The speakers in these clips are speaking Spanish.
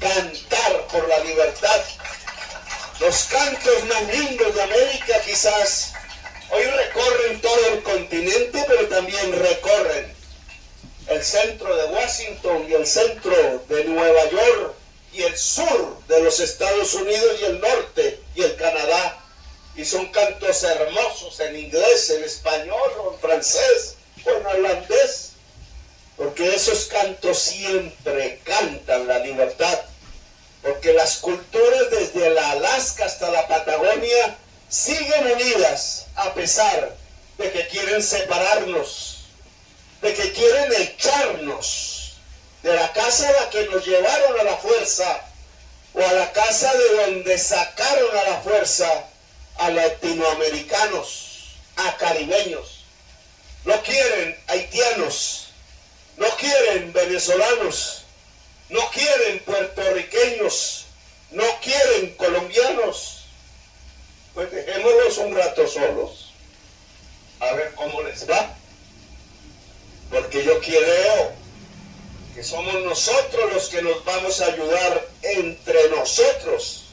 cantar por la libertad. Los cantos más lindos de América quizás hoy recorren todo el continente, pero también recorren el centro de Washington y el centro de Nueva York y el sur de los Estados Unidos y el norte y el Canadá. Y son cantos hermosos en inglés, en español o en francés o en holandés, porque esos cantos siempre cantan la libertad, porque las culturas desde la Alaska hasta la Patagonia siguen unidas a pesar de que quieren separarnos, de que quieren echarnos de la casa a la que nos llevaron a la fuerza o a la casa de donde sacaron a la fuerza a latinoamericanos, a caribeños. No quieren haitianos, no quieren venezolanos, no quieren puertorriqueños, no quieren colombianos. Pues dejémoslos un rato solos, a ver cómo les va. Porque yo creo que somos nosotros los que nos vamos a ayudar entre nosotros,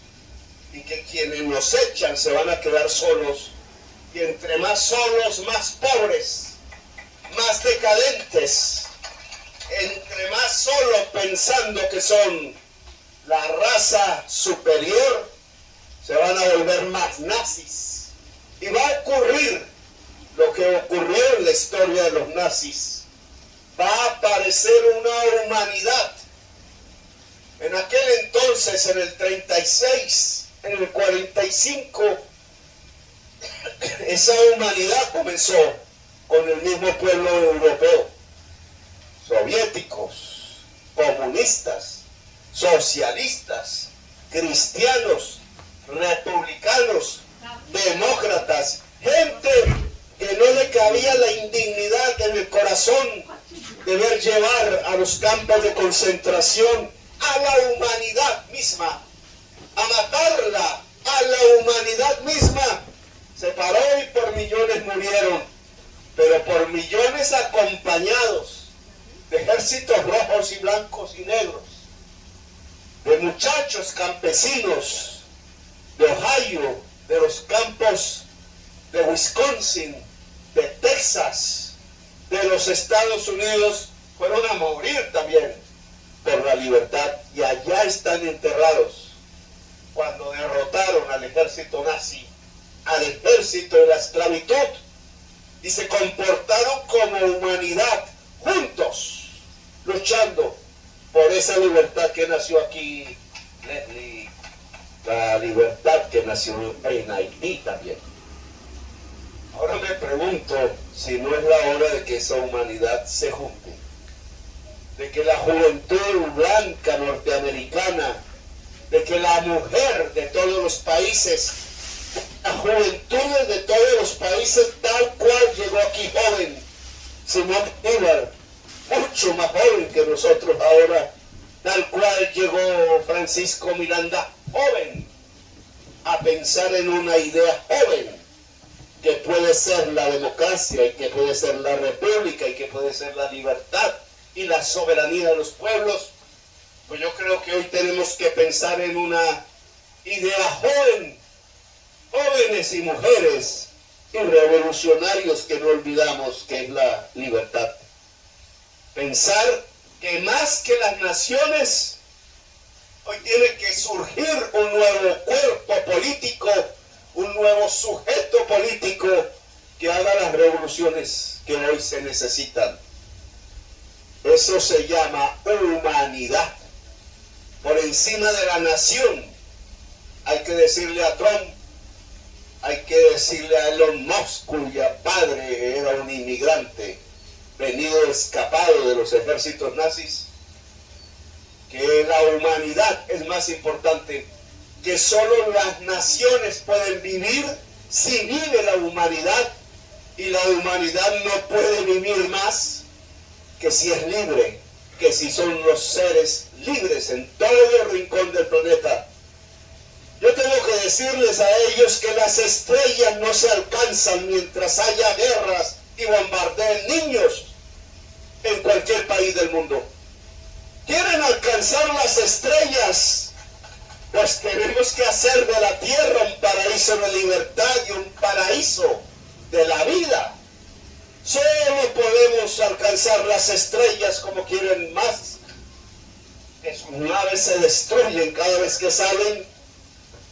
y que quienes nos echan se van a quedar solos, y entre más solos, más pobres, más decadentes, entre más solos pensando que son la raza superior, se van a volver más nazis, y va a ocurrir lo que ocurrió en la historia de los nazis. Va a aparecer una humanidad. En aquel entonces, en el 36, en el 45, esa humanidad comenzó con el mismo pueblo europeo. Soviéticos, comunistas, socialistas, cristianos, republicanos, demócratas, gente que no le cabía la indignidad en el corazón de ver llevar a los campos de concentración a la humanidad misma, a matarla, a la humanidad misma. Se paró y por millones murieron, pero por millones acompañados de ejércitos rojos y blancos y negros, de muchachos campesinos de Ohio, de los campos de Wisconsin, de Texas, de los Estados Unidos, fueron a morir también por la libertad, y allá están enterrados cuando derrotaron al ejército nazi, al ejército de la esclavitud, y se comportaron como humanidad juntos, luchando por esa libertad que nació aquí, Leslie, la libertad que nació en Haití también. Ahora me pregunto si no es la hora de que esa humanidad se junte, de que la juventud blanca norteamericana, de que la mujer de todos los países, las juventudes de todos los países, tal cual llegó aquí joven, Simón Bolívar, mucho más joven que nosotros ahora, tal cual llegó Francisco Miranda, joven, a pensar en una idea joven, que puede ser la democracia, y que puede ser la república, y que puede ser la libertad y la soberanía de los pueblos. Pues yo creo que hoy tenemos que pensar en una idea joven, jóvenes y mujeres y revolucionarios que no olvidamos que es la libertad. Pensar que más que las naciones, hoy tiene que surgir un nuevo cuerpo político, un nuevo sujeto político que haga las revoluciones que hoy se necesitan. Eso se llama humanidad. Por encima de la nación, hay que decirle a Trump, hay que decirle a Elon Musk, cuya padre era un inmigrante venido escapado de los ejércitos nazis, que la humanidad es más importante, que solo las naciones pueden vivir si vive la humanidad, y la humanidad no puede vivir más que si es libre, que si son los seres libres en todo el rincón del planeta. Yo tengo que decirles a ellos que las estrellas no se alcanzan mientras haya guerras y bombardeen niños en cualquier país del mundo. quieren alcanzar las estrellas, pues tenemos que hacer de la tierra un paraíso de libertad y un paraíso de la vida. Solo podemos alcanzar las estrellas como quieren más. Que sus naves se destruyen cada vez que salen.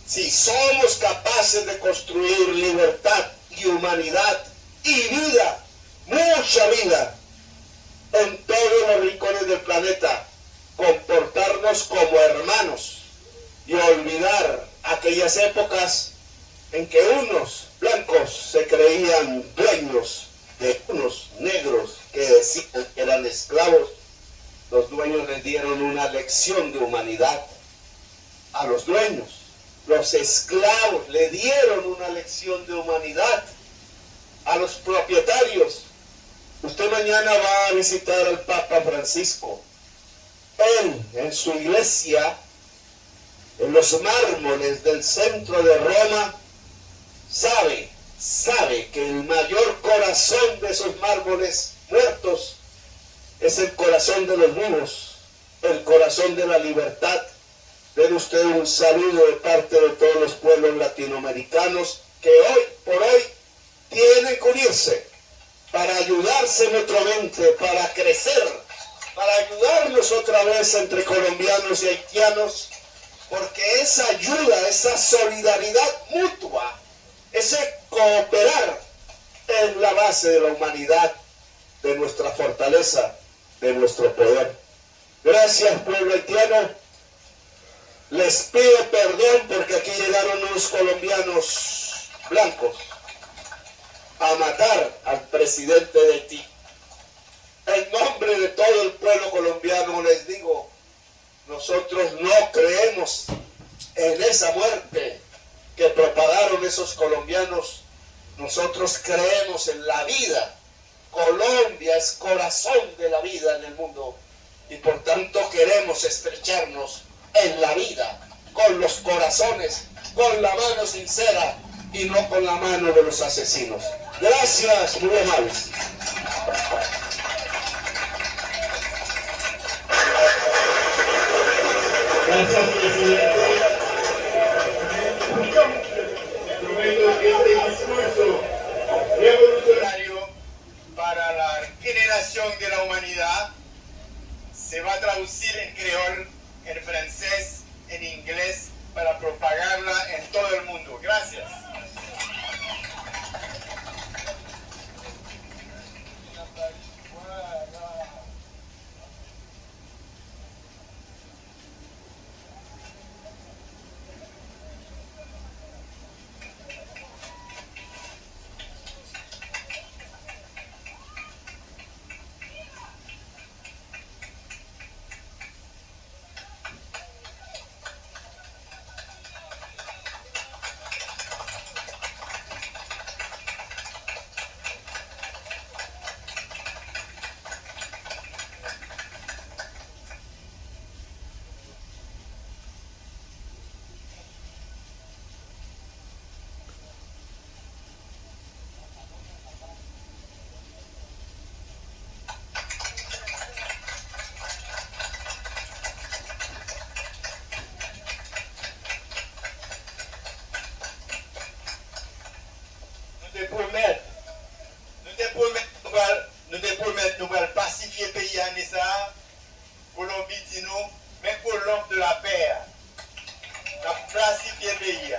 Si somos capaces de construir libertad y humanidad y vida, mucha vida, en todos los rincones del planeta, comportarnos como hermanos y olvidar aquellas épocas en que unos blancos se creían dueños de unos negros que decían que eran esclavos. Los dueños les dieron una lección de humanidad a los dueños. Los esclavos le dieron una lección de humanidad a los propietarios. Usted mañana va a visitar al Papa Francisco. Él, en su iglesia, en los mármoles del centro de Roma, sabe que el mayor corazón de esos mármoles muertos es el corazón de los vivos, el corazón de la libertad. Den usted un saludo de parte de todos los pueblos latinoamericanos que hoy por hoy tienen que unirse para ayudarse mutuamente, para crecer, para ayudarnos otra vez entre colombianos y haitianos, porque esa ayuda, esa solidaridad mutua, ese cooperar es la base de la humanidad, de nuestra fortaleza, de nuestro poder. Gracias, pueblo haitiano. Les pido perdón porque aquí llegaron unos colombianos blancos a matar al presidente de Haití. En nombre de todo el pueblo colombiano les digo, nosotros no creemos en esa muerte que propagaron esos colombianos. Nosotros creemos en la vida. Colombia es corazón de la vida en el mundo y por tanto queremos estrecharnos en la vida, con los corazones, con la mano sincera y no con la mano de los asesinos. Gracias, muy amables. Gracias, presidente. Prometo que este discurso revolucionario para la generación de la humanidad se va a traducir en creol, en francés, en inglés, para propagarla en todo el mundo. Gracias. Nous te promettons nous allons pacifier le pays à Nessa, Colombie, mais pour l'homme de la paix, nous pacifier le pays.